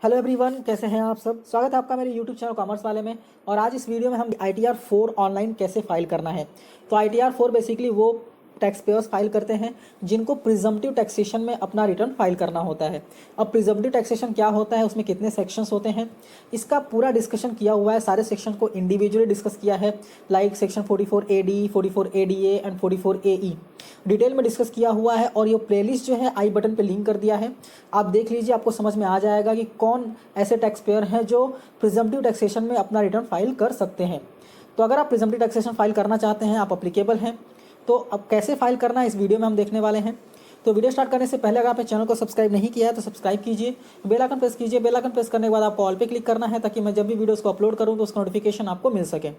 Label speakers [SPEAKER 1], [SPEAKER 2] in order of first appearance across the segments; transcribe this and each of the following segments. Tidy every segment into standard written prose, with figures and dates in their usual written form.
[SPEAKER 1] Hello everyone, कैसे हैं आप सब। स्वागत है आपका मेरे यूट्यूब चैनल कॉमर्स वाले में। और आज इस वीडियो में हम ITR-4 ऑनलाइन कैसे फाइल करना है। तो ITR-4 बेसिकली वो टैक्स पेयर्स फाइल करते हैं जिनको प्रिजम्पटिव टैक्सेशन में अपना रिटर्न फाइल करना होता है। अब प्रिजम्पटिव टैक्सेशन क्या होता है, उसमें कितने सेक्शंस होते हैं, इसका पूरा डिस्कशन किया हुआ है। सारे सेक्शन को इंडिविजुअली डिस्कस किया है, like section 44AD, 44ADA and 44AE detail में डिस्कस किया हुआ है। और ये प्लेलिस्ट जो है आई बटन पे लिंक कर दिया है, आप देख लीजिए, आपको समझ में आ जाएगा कि कौन ऐसे टैक्स पेयर हैं जो प्रिजम्पटिव टैक्सेशन में अपना रिटर्न फाइल कर सकते हैं। तो अगर आप प्रिजम्पटिव टैक्सेशन फाइल करना चाहते हैं, आप अप्लीकेबल हैं, तो अब कैसे फाइल करना है इस वीडियो में हम देखने वाले हैं। तो वीडियो स्टार्ट करने से पहले अगर आपने चैनल को सब्सक्राइब नहीं किया है तो सब्सक्राइब कीजिए, बेल आइकन प्रेस कीजिए। बेल आइकन प्रेस करने के बाद आपको ऑल पे क्लिक करना है ताकि मैं जब भी वीडियोस को अपलोड करूं तो उसका नोटिफिकेशन आपको मिल सके।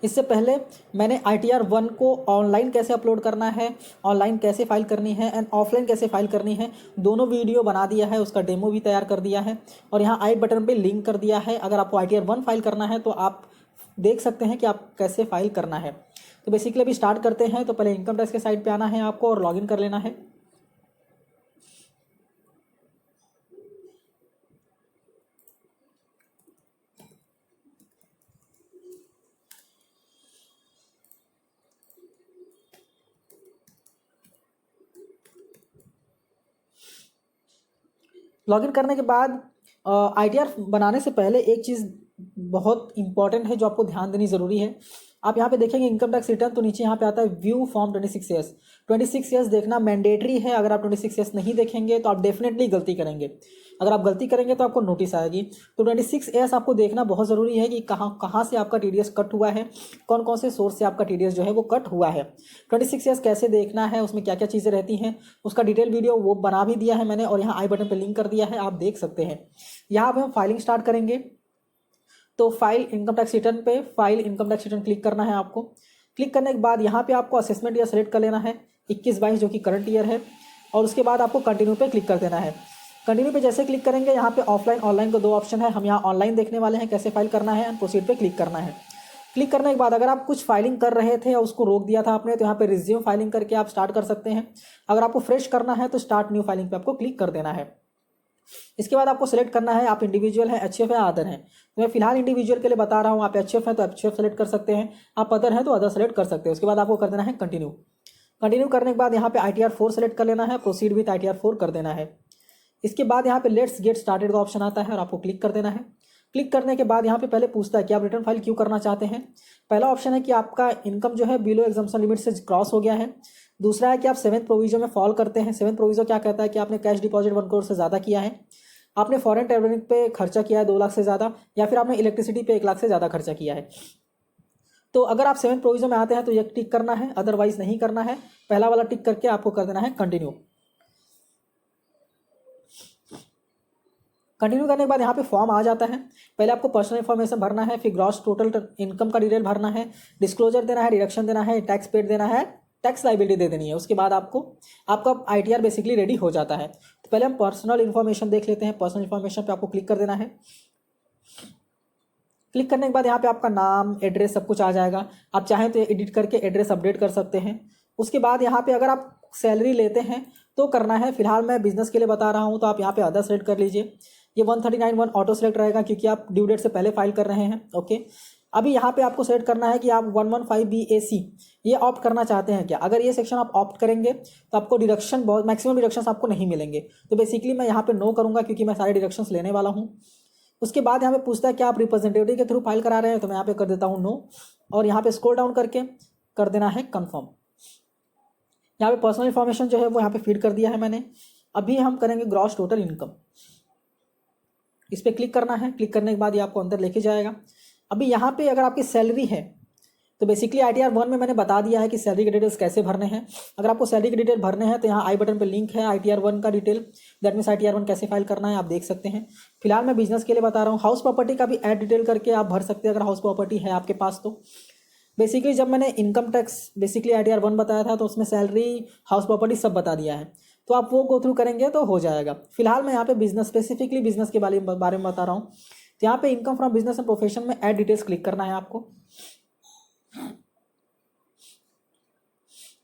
[SPEAKER 1] इससे पहले मैंने ITR-1 को ऑनलाइन कैसे अपलोड करना है, ऑनलाइन कैसे फाइल करनी है एंड ऑफलाइन कैसे फाइल करनी है, दोनों वीडियो बना दिया है, उसका डेमो भी तैयार कर दिया है और यहाँ आई बटन पे लिंक कर दिया है। अगर आपको ITR-1 फाइल करना है तो आप देख सकते हैं कि आप कैसे फाइल करना है। तो बेसिकली अभी स्टार्ट करते हैं। तो पहले इनकम टैक्स के साइट पे आना है आपको और लॉगिन कर लेना है। लॉगिन करने के बाद ITR बनाने से पहले एक चीज़ बहुत इंपॉर्टेंट है जो आपको ध्यान देनी ज़रूरी है। आप यहाँ पे देखेंगे इनकम टैक्स रिटर्न, तो नीचे यहाँ पे आता है व्यू फॉर्म 26 ईयर्स। 26 ईयर्स देखना मैंडेटरी है। अगर आप 26 ईयर्स नहीं देखेंगे तो आप डेफिनेटली गलती करेंगे। अगर आप गलती करेंगे तो आपको नोटिस आएगी। तो 26 ईयर्स आपको देखना बहुत ज़रूरी है कि कहाँ कहाँ से आपका TDS कट हुआ है, कौन कौन से सोर्स से आपका TDS जो है वो कट हुआ है। 26 ईयर्स कैसे देखना है, उसमें क्या क्या चीज़ें रहती हैं, उसका डिटेल वीडियो वो बना भी दिया है मैंने और यहाँ आई बटन पर लिंक कर दिया है, आप देख सकते हैं। यहाँ पे हम फाइलिंग स्टार्ट करेंगे। तो फाइल इनकम टैक्स रिटर्न पे file income tax return click करना है आपको। क्लिक करने के बाद यहाँ पे आपको असेसमेंट ईयर सेलेक्ट कर लेना है 21-22 जो कि करंट ईयर है। और उसके बाद आपको कंटिन्यू पे क्लिक कर देना है। कंटिन्यू पे जैसे क्लिक करेंगे यहाँ पे ऑफलाइन ऑनलाइन को दो ऑप्शन है। हम यहाँ ऑनलाइन देखने वाले हैं कैसे फाइल करना है एंड प्रोसीड पे क्लिक करना है। क्लिक करने के बाद अगर आप कुछ फाइलिंग कर रहे थे और उसको रोक दिया था आपने, तो यहाँ पे रिज्यूम फाइलिंग करके आप स्टार्ट कर सकते हैं। अगर आपको फ्रेश करना है तो स्टार्ट न्यू फाइलिंग पे आपको क्लिक कर देना है। इसके बाद आपको सेलेक्ट करना है आप इंडिविजुअल हैं, HF है, अदर हैं। तो मैं फिलहाल इंडिविजुअल के लिए बता रहा हूँ। आप HF हैं तो HF सेलेक्ट कर सकते हैं, आप अदर हैं तो अदर सेलेक्ट कर सकते हैं। उसके बाद आपको कर देना है कंटिन्यू। कंटिन्यू करने के बाद यहाँ पे ITR-4 सेलेक्ट कर लेना है, प्रोसीड विथ ITR-4 कर देना है। इसके बाद यहाँ पे लेट्स गेट स्टार्टेड का ऑप्शन आता है और आपको क्लिक कर देना है। क्लिक करने के बाद यहाँ पे पहले पूछता है कि आप रिटर्न फाइल क्यों करना चाहते हैं। पहला ऑप्शन है कि आपका इनकम जो है बिलो एग्जम्पशन लिमिट से क्रॉस हो गया है। दूसरा है कि आप 7th प्रोविजन में फॉल करते हैं। 7th प्रोविजन क्या कहता है कि आपने कैश डिपॉजिट 1 करोड़ से ज़्यादा किया है, आपने फॉरेन ट्रेवलिंग पे खर्चा किया है 2 लाख से ज़्यादा, या फिर आपने इलेक्ट्रिसिटी पे 1 लाख से ज़्यादा खर्चा किया है। तो अगर आप 7th प्रोविजन में आते हैं तो ये टिक करना है, अदरवाइज नहीं करना है। पहला वाला टिक करके आपको कर देना है कंटिन्यू। कंटिन्यू करने के बाद यहाँ पे फॉर्म आ जाता है। पहले आपको पर्सनल इन्फॉर्मेशन भरना है, फिर ग्रॉस टोटल इनकम का डिटेल भरना है, डिस्क्लोजर देना है, डिडक्शन देना है, टैक्स पेड देना है, टैक्स लाइबिलिटी दे देनी है। उसके बाद आपको आपका ITR बेसिकली रेडी हो जाता है। तो पहले हम पर्सनल इन्फॉर्मेशन देख लेते हैं। पर्सनल इन्फॉर्मेशन पे आपको क्लिक कर देना है। क्लिक करने के बाद यहाँ पे आपका नाम, एड्रेस सब कुछ आ जाएगा। आप चाहें तो एडिट करके एड्रेस अपडेट कर सकते हैं। उसके बाद यहाँ पे अगर आप सैलरी लेते हैं तो करना है। फिलहाल मैं बिजनेस के लिए बता रहा हूँ तो आप यहाँ पे अदर सेलेक्ट कर लीजिए। ये 139(1) ऑटो सेलेक्ट रहेगा क्योंकि आप ड्यू डेट से पहले फाइल कर रहे हैं। ओके, अभी यहाँ पे आपको सेलेक्ट करना है कि आप 115BAC ये ऑप्ट करना चाहते हैं क्या। अगर ये सेक्शन आप ऑप्ट करेंगे तो आपको डिडक्शन बहुत मैक्सिमम डिडक्शंस आपको नहीं मिलेंगे। तो बेसिकली मैं यहाँ पे नो करूँगा क्योंकि मैं सारे डिडक्शंस लेने वाला हूँ। उसके बाद यहाँ पे पूछता है कि आप रिप्रेजेंटेटिव के थ्रू फाइल करा रहे हैं, तो मैं यहाँ पे कर देता हूँ नो। और यहाँ पे स्क्रॉल डाउन करके कर देना है कन्फर्म। यहाँ पे पर्सनल इन्फॉर्मेशन जो है वो यहाँ पे फीड कर दिया है मैंने। अभी हम करेंगे ग्रॉस टोटल इनकम। इस पर क्लिक करना है। क्लिक करने के बाद ये आपको अंदर लेके जाएगा। अभी यहाँ पे अगर आपकी सैलरी है तो बेसिकली ITR-1 में मैंने बता दिया है कि सैलरी के डिटेल्स कैसे भरने हैं। अगर आपको सैलरी के डिटेल भरने हैं तो यहाँ आई बटन पे लिंक है ITR-1 का डिटेल, दैट मीन्स ITR-1 कैसे फाइल करना है आप देख सकते हैं। फिलहाल मैं बिजनेस के लिए बता रहा हूँ। हाउस प्रॉपर्टी का भी ऐड डिटेल करके आप भर सकते हैं अगर हाउस प्रॉपर्टी है आपके पास तो। बेसिकली जब मैंने इनकम टैक्स बेसिकली ITR-1 बताया था तो उसमें सैलरी, हाउस प्रॉपर्टी सब बता दिया है, तो आप वो गो थ्रू करेंगे तो हो जाएगा। फिलहाल मैं यहाँ पे बिजनेस स्पेसिफिकली बिजनेस के बारे में बता रहा हूँ। तो यहाँ पे income from business and profession में ऐड डिटेल्स क्लिक करना है आपको।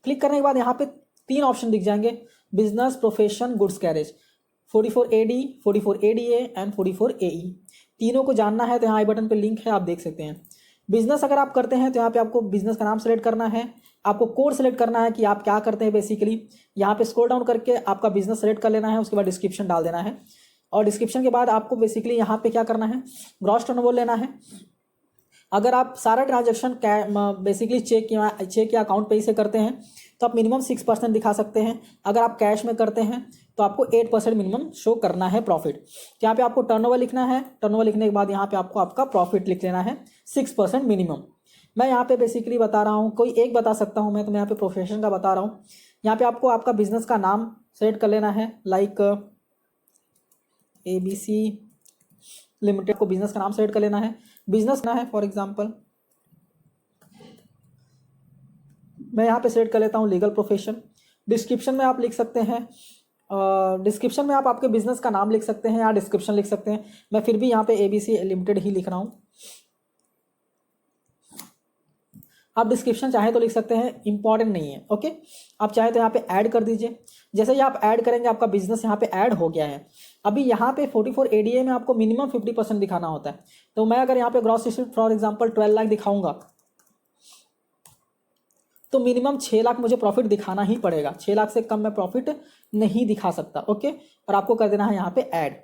[SPEAKER 1] क्लिक करने के बाद यहाँ पे 3 ऑप्शन दिख जाएंगे, business, profession, goods carriage. 44AD, 44ADA and 44AE। तीनों को जानना है तो यहाँ आई बटन पे लिंक है, आप देख सकते हैं। बिजनेस अगर आप करते हैं तो यहाँ पे आपको बिजनेस का नाम सेलेक्ट करना है, आपको कोड सेलेक्ट करना है कि आप क्या करते हैं बेसिकली। यहाँ पे स्क्रॉल डाउन करके आपका बिजनेस सेलेक्ट कर लेना है, उसके बाद डिस्क्रिप्शन डाल देना है, और डिस्क्रिप्शन के बाद आपको बेसिकली यहाँ पे क्या करना है, ग्रॉस टर्नओवर लेना है। अगर आप सारा ट्रांजेक्शन बेसिकली चेक या अकाउंट पे से करते हैं तो आप मिनिमम 6% दिखा सकते हैं। अगर आप कैश में करते हैं तो आपको 8% मिनिमम शो करना है प्रॉफिट। तो यहाँ पे आपको टर्नओवर लिखना है, टर्नओवर लिखने के बाद यहाँ पे आपको आपका प्रॉफिट लिख लेना है 6% मिनिमम। मैं यहाँ पे बेसिकली बता रहा हूँ, कोई एक बता सकता हूँ मैं, तो मैं यहाँ पे प्रोफेशन का बता रहा हूँ। यहाँ पे आपको आपका बिजनेस का नाम सेलेक्ट कर लेना है, लाइक ABC लिमिटेड को बिजनेस का नाम सेलेक्ट कर लेना है। बिजनेस ना है फॉर एग्जांपल मैं यहाँ पे सेलेक्ट कर लेता हूँ लीगल प्रोफेशन। डिस्क्रिप्शन में आप लिख सकते हैं, डिस्क्रिप्शन में आप आपके बिजनेस का नाम लिख सकते हैं या डिस्क्रिप्शन लिख सकते हैं। मैं फिर भी यहाँ पे ABC लिमिटेड ही लिख रहा हूँ। आप डिस्क्रिप्शन चाहे तो लिख सकते हैं, इंपॉर्टेंट नहीं है, ओके। आप चाहे तो यहाँ पे ऐड कर दीजिए। जैसे ही आप ऐड करेंगे आपका बिजनेस यहाँ पे ऐड हो गया है। अभी यहाँ पे 44ADA में आपको मिनिमम 50% दिखाना होता है। तो मैं अगर यहाँ पे gross receipt for example 12 lakh दिखाऊंगा तो मिनिमम 6 लाख मुझे प्रॉफिट दिखाना ही पड़ेगा। 6 लाख से कम मैं प्रॉफिट नहीं दिखा सकता, ओके। और आपको कर देना है यहाँ पे ऐड।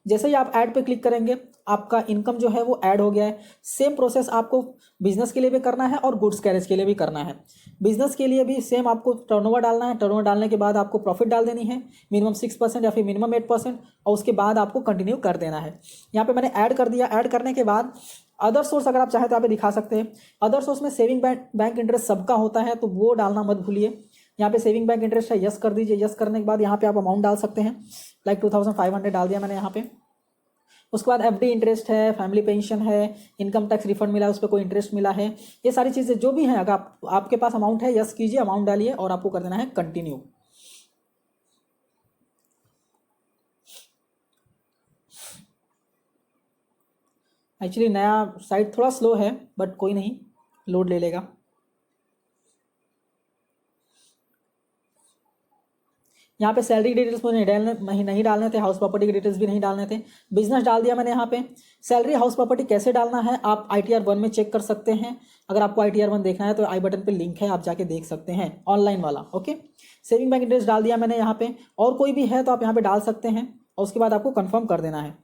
[SPEAKER 1] जैसे ही आप ऐड पे क्लिक करेंगे आपका इनकम जो है वो ऐड हो गया है। सेम प्रोसेस आपको बिजनेस के लिए भी करना है और गुड्स कैरेज के लिए भी करना है। बिजनेस के लिए भी सेम आपको टर्नओवर डालना है, टर्नओवर डालने के बाद आपको प्रॉफिट डाल देनी है मिनिमम 6% या फिर मिनिमम 8%, और उसके बाद आपको कंटिन्यू कर देना है। यहाँ पे मैंने ऐड कर दिया। ऐड करने के बाद अदर सोर्स अगर आप चाहें तो यहाँ पे दिखा सकते हैं। अदर सोर्स में सेविंग बैंक इंटरेस्ट सबका होता है तो वो डालना मत भूलिए। यहाँ पे सेविंग बैंक इंटरेस्ट है, यस कर दीजिए। यस करने के बाद यहाँ पे आप अमाउंट डाल सकते हैं, लाइक 2500 डाल दिया मैंने यहाँ पे। उसके बाद FD इंटरेस्ट है, फैमिली पेंशन है, इनकम टैक्स रिफंड मिला है, उस पर कोई इंटरेस्ट मिला है, ये सारी चीज़ें जो भी हैं अगर आपके पास अमाउंट है यस कीजिए, अमाउंट डालिए और आपको कर देना है कंटिन्यू। एक्चुअली नया साइट थोड़ा स्लो है बट कोई नहीं, लोड ले लेगा। यहाँ पे सैलरी डिटेल्स मुझे नहीं डालने थे, हाउस प्रॉपर्टी के डिटेल्स भी नहीं डालने थे। बिजनेस डाल दिया मैंने यहाँ पे। सैलरी हाउस प्रॉपर्टी कैसे डालना है आप ITR 1 में चेक कर सकते हैं। अगर आपको ITR 1 देखना है तो आई बटन पे लिंक है, आप जाके देख सकते हैं, ऑनलाइन वाला, ओके। सेविंग बैंक इंटरेस्ट डाल दिया मैंने यहाँ पे, और कोई भी है तो आप यहाँ पे डाल सकते हैं, और उसके बाद आपको कन्फर्म कर देना है।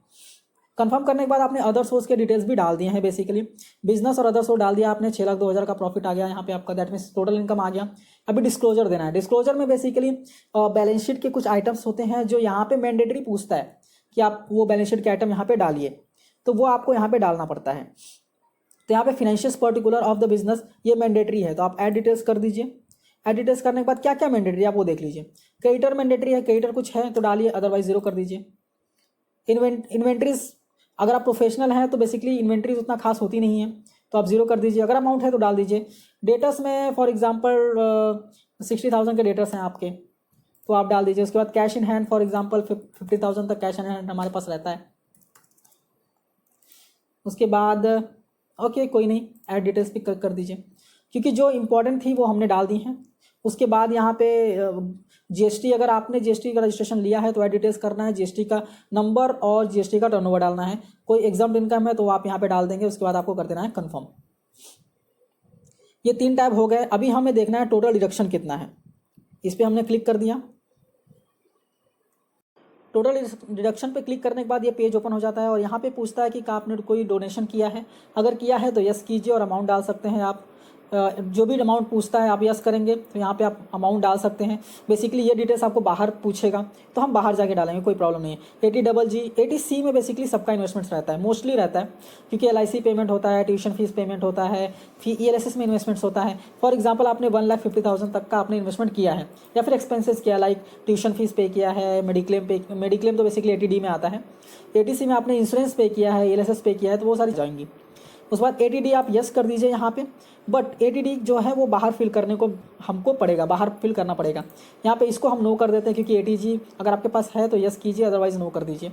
[SPEAKER 1] कंफर्म करने के बाद आपने अदर सोर्स के डिटेल्स भी डाल दिए हैं। बेसिकली बिजनेस और अदर सोर्स डाल दिया आपने, 6,02,000 का प्रॉफिट आ गया यहाँ पे आपका, दैट मीन्स टोटल इनकम आ गया। अभी डिस्क्लोजर देना है। डिस्क्लोजर में बेसिकली बैलेंस शीट के कुछ आइटम्स होते हैं जो यहाँ पे मैंडेटरी पूछता है कि आप वो बैलेंस शीट के आइटम यहाँ पे डालिए, तो वो आपको यहाँ पे डालना पड़ता है। तो यहाँ पे financial particular of the business ये मैंडेटरी है, तो आप ऐड डिटेल्स कर दीजिए। ऐड डिटेल्स करने के बाद क्या क्या मैंडेटरी है आप वो देख लीजिए। क्रेडिटर मैंडेटरी है, क्रेडिटर कुछ है तो डालिए, अदरवाइज 0 कर दीजिए। इन्वेंट्रीज अगर आप प्रोफेशनल हैं तो बेसिकली इन्वेंट्रीज उतना खास होती नहीं है तो आप 0 कर दीजिए। अगर अमाउंट है तो डाल दीजिए। डेटर्स में फॉर एग्जांपल 60,000 के डेटर्स हैं आपके तो आप डाल दीजिए। उसके बाद cash in hand for example 50,000 तक कैश इन हैंड हमारे पास रहता है। उसके बाद ओके कोई नहीं, ऐड डिटेल्स भी कर दीजिए, क्योंकि जो इंपॉर्टेंट थी वो हमने डाल दी हैं। उसके बाद यहाँ पे GST, अगर आपने GST का रजिस्ट्रेशन लिया है तो ऐड डिटेल्स करना है, GST का नंबर और GST का टर्नओवर डालना है। कोई एग्जाम इनकम है तो आप यहाँ पे डाल देंगे, उसके बाद आपको कर देना है कंफर्म। ये 3 टैब हो गए। अभी हमें देखना है टोटल डिडक्शन कितना है। इस पर हमने क्लिक कर दिया। टोटल डिडक्शन पे क्लिक करने के बाद ये पेज ओपन हो जाता है और यहाँ पे पूछता है कि आपने कोई डोनेशन किया है। अगर किया है तो यस कीजिए और अमाउंट डाल सकते हैं आप। जो भी अमाउंट पूछता है आप यस करेंगे तो यहाँ पे आप अमाउंट डाल सकते हैं। बेसिकली ये डिटेल्स आपको बाहर पूछेगा तो हम बाहर जाके डालेंगे, कोई प्रॉब्लम नहीं है। 80C में बेसिकली सबका इन्वेस्टमेंट्स रहता है, मोस्टली रहता है, क्योंकि LIC पेमेंट होता है, ट्यूशन फीस पेमेंट होता है, ELSS में इन्वेस्टमेंट्स होता है। फॉर एग्जाम्पल आपने 1,50,000 तक का आपने इन्वेस्टमेंट किया है या फिर एक्सपेंसेस किया, लाइक ट्यूशन फीस पे किया है, मेडिक्लेम तो बेसिकली 80D में आता है। 80C में आपने इंश्योरेंस पे किया है, ELSS पे किया है, तो वो सारी जाएंगी। उसके बाद 80D आप यस कर दीजिए यहाँ पे, बट 80D जो है वो बाहर फिल करने को हमको पड़ेगा, बाहर फिल करना पड़ेगा। यहाँ पे इसको हम नो कर देते हैं, क्योंकि 80G अगर आपके पास है तो यस कीजिए, अदरवाइज नो कर दीजिए।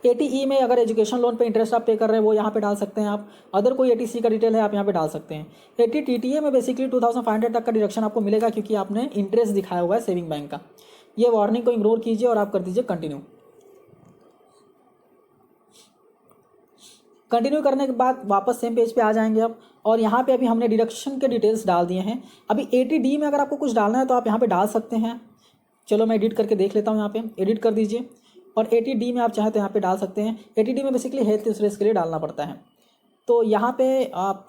[SPEAKER 1] ATE में अगर एजुकेशन लोन पे इंटरेस्ट आप पे कर रहे हैं वो यहाँ पे डाल सकते हैं आप। अदर कोई ATC का डिटेल है आप यहाँ पे डाल सकते हैं। ATTTA में बेसिकली 2500 तक का डिडक्शन आपको मिलेगा क्योंकि आपने इंटरेस्ट दिखाया हुआ है सेविंग बैंक का। ये वार्निंग को इग्नोर कीजिए और आप कर दीजिए कंटिन्यू। कंटिन्यू करने के बाद वापस सेम पेज पे आ जाएंगे अब, और यहाँ पे अभी हमने डिडक्शन के डिटेल्स डाल दिए हैं। अभी 80D में अगर आपको कुछ डालना है तो आप यहाँ पे डाल सकते हैं। चलो मैं एडिट करके देख लेता हूँ, यहाँ पे एडिट कर दीजिए और 80D में आप चाहें तो यहाँ पे डाल सकते हैं। 80D में बेसिकली हेल्थ इंश्योरेंस के लिए डालना पड़ता है। तो यहाँ पे आप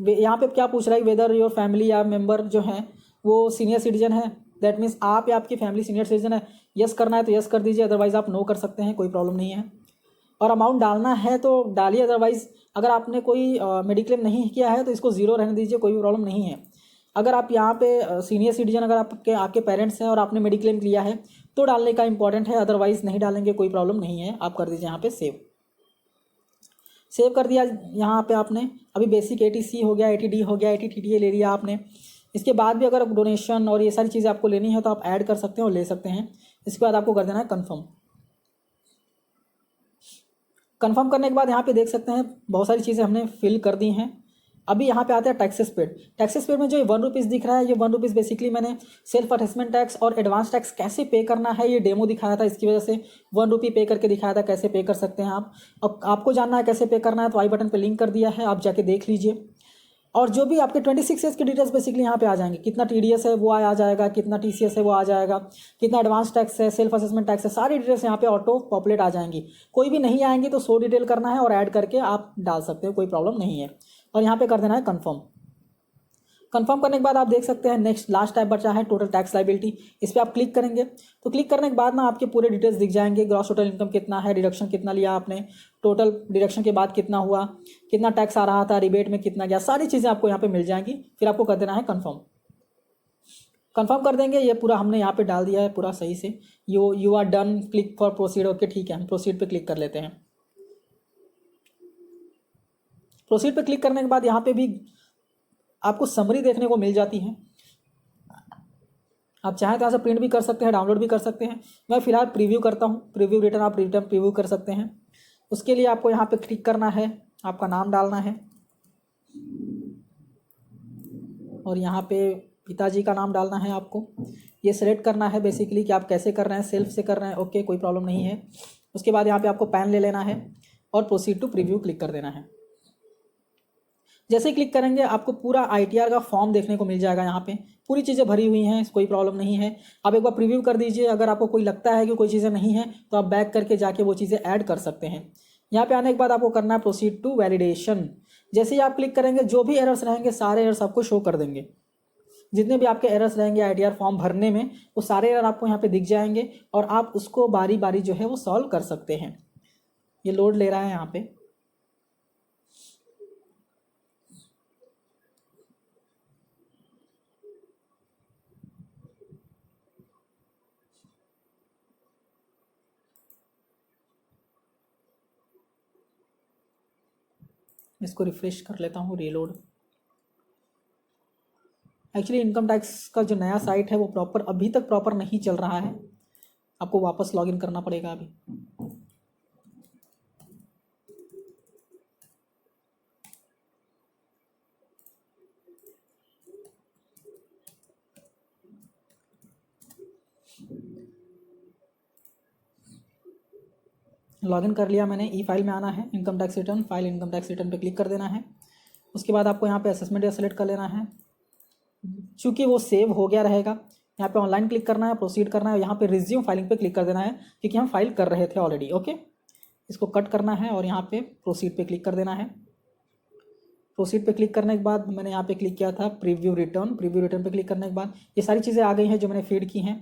[SPEAKER 1] यहाँ पे क्या पूछ रहा है, वेदर योर फैमिली या मेम्बर जो है वो सीनियर सिटीजन है, दैट मीन्स आप या आपकी फैमिली सीनियर सिटीजन है। यस करना है तो यस कर दीजिए, अदरवाइज़ आप नो कर सकते हैं, कोई प्रॉब्लम नहीं है। और अमाउंट डालना है तो डालिए, अदरवाइज़ अगर आपने कोई मेडिक्लेम नहीं किया है तो इसको ज़ीरो रहने दीजिए, कोई भी प्रॉब्लम नहीं है। अगर आप यहाँ पे सीनियर सिटीजन अगर आपके पेरेंट्स हैं और आपने मेडिक्लेम लिया है तो डालने का इंपॉर्टेंट है, अदरवाइज़ नहीं डालेंगे, कोई प्रॉब्लम नहीं है। आप कर दीजिए यहाँ पे सेव कर दिया। यहाँ पे आपने अभी बेसिक ATC हो गया, ATD हो गया, ATTTA ले लिया आपने। इसके बाद भी अगर डोनेशन और ये सारी चीज़ें आपको लेनी है तो आप ऐड कर सकते हैं और ले सकते हैं। इसके बाद आपको कर देना है कन्फर्म। कन्फर्म करने के बाद यहाँ पे देख सकते हैं बहुत सारी चीज़ें हमने फिल कर दी हैं। अभी यहाँ पे आता है टैक्सेस पेड। टैक्सेस पेड में जो 1 रुपीज़ दिख रहा है, ये 1 रुपीज़ बेसिकली मैंने सेल्फ असेसमेंट टैक्स और एडवांस टैक्स कैसे पे करना है ये डेमो दिखाया था, इसकी वजह से 1 रुपये पे करके दिखाया था कैसे पे कर सकते हैं आप। अब आपको जानना है कैसे पे करना है तो आई बटन पर लिंक कर दिया है, आप जाके देख लीजिए। और जो भी आपके 26 ईयर्स की डिटेल्स बेसिकली यहाँ पे आ जाएंगे, कितना TDS है वो आ जाएगा, कितना TCS है वो आ जाएगा, कितना एडवांस टैक्स है, सेल्फ असेसमेंट टैक्स है, सारी डिटेल्स यहाँ पे ऑटो पॉपुलेट आ जाएंगी। कोई भी नहीं आएंगी तो 100 डिटेल करना है और ऐड करके आप डाल सकते हो, कोई प्रॉब्लम नहीं है। और यहाँ पे कर देना है कन्फर्म। कंफर्म करने के बाद आप देख सकते हैं नेक्स्ट लास्ट टाइप बचा है टोटल टैक्स लाइबिलिटी। इस पर आप क्लिक करेंगे तो क्लिक करने के बाद ना आपके पूरे डिटेल्स दिख जाएंगे। ग्रॉस टोटल इनकम कितना है, डिडक्शन कितना लिया आपने, टोटल डिडक्शन के बाद कितना हुआ, कितना टैक्स आ रहा था, रिबेट में कितना गया, सारी चीज़ें आपको यहाँ पे मिल जाएंगी। फिर आपको कर देना है कन्फर्म। कन्फर्म कर देंगे। ये पूरा हमने यहाँ पे डाल दिया है पूरा सही से। You are done, click for proceed. Okay ठीक है, हम प्रोसीड पे क्लिक कर लेते हैं। प्रोसीड पे क्लिक करने के बाद यहाँ पे भी आपको समरी देखने को मिल जाती है। आप चाहें तो यहाँ से प्रिंट भी कर सकते हैं, डाउनलोड भी कर सकते हैं। मैं फिलहाल प्रीव्यू करता हूँ, प्रीव्यू रिटर्न, आप रिटर्न प्रीव्यू कर सकते हैं। उसके लिए आपको यहाँ पे क्लिक करना है, आपका नाम डालना है और यहाँ पे पिताजी का नाम डालना है आपको। ये सेलेक्ट करना है बेसिकली कि आप कैसे कर रहे हैं, सेल्फ से कर रहे हैं, ओके कोई प्रॉब्लम नहीं है। उसके बाद यहाँ पे आपको पैन ले लेना है और प्रोसीड टू प्रीव्यू क्लिक कर देना है। जैसे ही क्लिक करेंगे आपको पूरा ITR का फॉर्म देखने को मिल जाएगा। यहाँ पे पूरी चीज़ें भरी हुई हैं, कोई प्रॉब्लम नहीं है। आप एक बार प्रीव्यू कर दीजिए। अगर आपको कोई लगता है कि कोई चीज़ें नहीं हैं तो आप बैक करके जाके वो चीज़ें ऐड कर सकते हैं। यहाँ पे आने के बाद आपको करना है प्रोसीड टू वैलिडेशन। जैसे ही आप क्लिक करेंगे जो भी एरर्स रहेंगे सारे एरर्स आपको शो कर देंगे। जितने भी आपके एरर्स रहेंगे ITR फॉर्म भरने में वो सारे एरर आपको यहाँ पे दिख जाएंगे और आप उसको बारी बारी जो है वो सॉल्व कर सकते हैं। ये लोड ले रहा है यहाँ पे। इसको रिफ्रेश कर लेता हूँ, रीलोड। एक्चुअली इनकम टैक्स का जो नया साइट है वो प्रॉपर अभी तक प्रॉपर नहीं चल रहा है, आपको वापस लॉगिन करना पड़ेगा अभी। लॉगिन कर लिया मैंने। ई फाइल में आना है, income tax return, file income tax return पे क्लिक कर देना है। उसके बाद आपको यहाँ पे असेसमेंट सेलेक्ट कर लेना है। चूँकि वो सेव हो गया रहेगा, यहाँ पे ऑनलाइन क्लिक करना है, प्रोसीड करना है, यहाँ पे रिज्यूम फाइलिंग पे क्लिक कर देना है क्योंकि हम फाइल कर रहे थे ऑलरेडी। ओके, इसको कट करना है और यहाँ पे प्रोसीड पे क्लिक कर देना है। प्रोसीड पे क्लिक करने के बाद मैंने यहाँ पे क्लिक किया था प्रीव्यू रिटर्न। प्रीव्यू रिटर्न पे क्लिक करने के बाद ये सारी चीज़ें आ गई हैं जो मैंने फीड की हैं।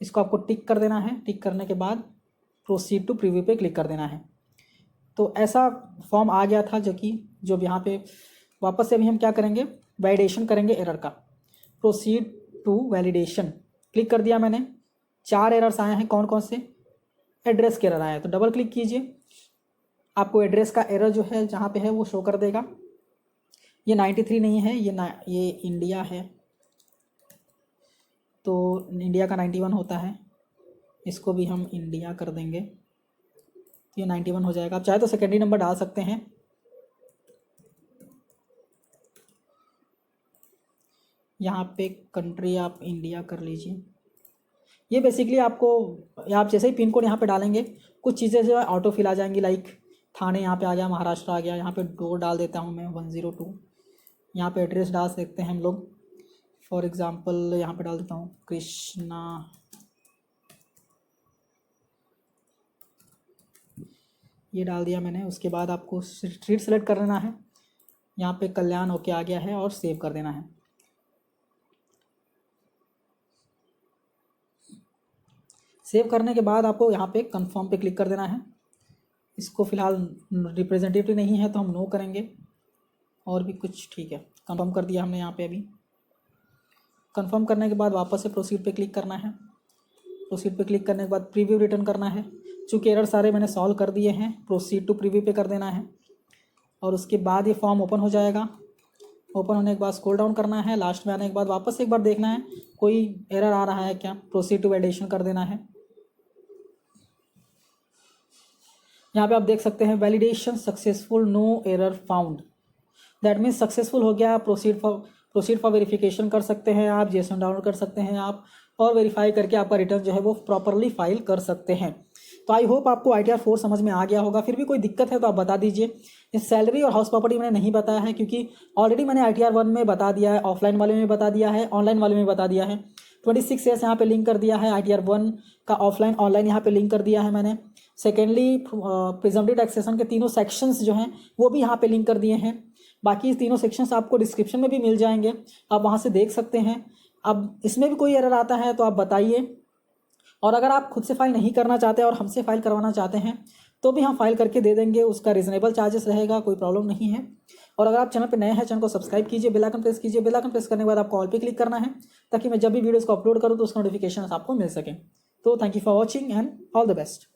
[SPEAKER 1] इसको आपको टिक कर देना है। टिक करने के बाद प्रोसीड टू प्रीव्यू पे क्लिक कर देना है। तो ऐसा फॉर्म आ गया था जो यहाँ पे वापस से अभी हम क्या करेंगे, वैलिडेशन करेंगे एरर का। प्रोसीड टू वैलिडेशन क्लिक कर दिया मैंने। 4 एरर्स आए हैं। कौन कौन से? एड्रेस के एरर आए हैं, तो डबल क्लिक कीजिए। आपको एड्रेस का एरर जो है जहाँ पे है वो शो कर देगा। ये 93 नहीं है, ये इंडिया है तो इंडिया का 91 होता है। इसको भी हम इंडिया कर देंगे, तो ये 91 हो जाएगा। आप चाहे तो सेकेंडरी नंबर डाल सकते हैं। यहाँ पे कंट्री आप इंडिया कर लीजिए। ये बेसिकली आपको, आप जैसे ही पिन कोड यहाँ पे डालेंगे कुछ चीज़ें जो है ऑटो फिल आ जाएंगी, लाइक थाने यहाँ पे आ गया, महाराष्ट्र आ गया। यहाँ पे डोर डाल देता हूँ मैं 102। यहाँ पे एड्रेस डाल सकते हैं हम लोग, फॉर एग्ज़ाम्पल यहाँ पे डाल देता हूँ कृष्णा, ये डाल दिया मैंने। उसके बाद आपको स्ट्रीट सेलेक्ट कर लेना है, यहाँ पे कल्याण होके आ गया है, और सेव कर देना है। सेव करने के बाद आपको यहाँ पे कंफर्म पे क्लिक कर देना है। इसको फ़िलहाल रिप्रेजेंटेटिव नहीं है तो हम नो करेंगे, और भी कुछ ठीक है। कंफर्म कर दिया हमने यहाँ पे। अभी कंफर्म करने के बाद वापस से प्रोसीड पे क्लिक करना है। प्रोसीड पे क्लिक करने के बाद प्रीव्यू रिटर्न करना है। चूँकि एरर सारे मैंने सॉल्व कर दिए हैं, प्रोसीड टू प्रीव्यू पे कर देना है, और उसके बाद ये फॉर्म ओपन हो जाएगा। ओपन होने के बाद स्क्रॉल डाउन करना है, लास्ट में आने के बाद वापस एक बार देखना है कोई एरर आ रहा है क्या, प्रोसीड टू वैलिडेशन कर देना है। यहाँ पे आप देख सकते हैं validation successful, no error found, that means successful हो गया। प्रोसीड फॉर वेरिफिकेशन कर सकते हैं आप, जेसन डाउनलोड कर सकते हैं आप, और वेरीफाई करके आपका रिटर्न जो है वो प्रॉपरली फाइल कर सकते हैं। तो आई होप आपको ITR 4 समझ में आ गया होगा। फिर भी कोई दिक्कत है तो आप बता दीजिए। इस सैलरी और हाउस प्रॉपर्टी मैंने नहीं बताया है, क्योंकि ऑलरेडी मैंने ITR 1 में बता दिया है, ऑफलाइन वाले में बता दिया है, ऑनलाइन वाले में बता दिया है। 26 ईयर्स यहाँ पे लिंक कर दिया है, ITR 1 का ऑफलाइन ऑनलाइन यहाँ पे लिंक कर दिया है मैंने। सेकेंडली प्रिजम्पटिव टैक्सेशन के तीनों सेक्शंस जो हैं वो भी यहाँ पे लिंक कर दिए हैं। बाकी तीनों सेक्शंस आपको डिस्क्रिप्शन में भी मिल जाएंगे, आप वहाँ से देख सकते हैं। अब इसमें भी कोई एरर आता है तो आप बताइए, और अगर आप खुद से फाइल नहीं करना चाहते और हमसे फाइल करवाना चाहते हैं तो भी हम फाइल करके दे देंगे, उसका रीजनेबल चार्जेस रहेगा, कोई प्रॉब्लम नहीं है। और अगर आप चैनल पर नए हैं, चैनल को सब्सक्राइब कीजिए, बेल आइकन प्रेस कीजिए। बेल आइकन प्रेस करने के बाद आपको ऑल पे क्लिक करना है, ताकि मैं जब भी वीडियोज़ को अपलोड करूँ तो उसका नोटिफिकेशन आपको मिल सके। तो thank you for watching and all the best.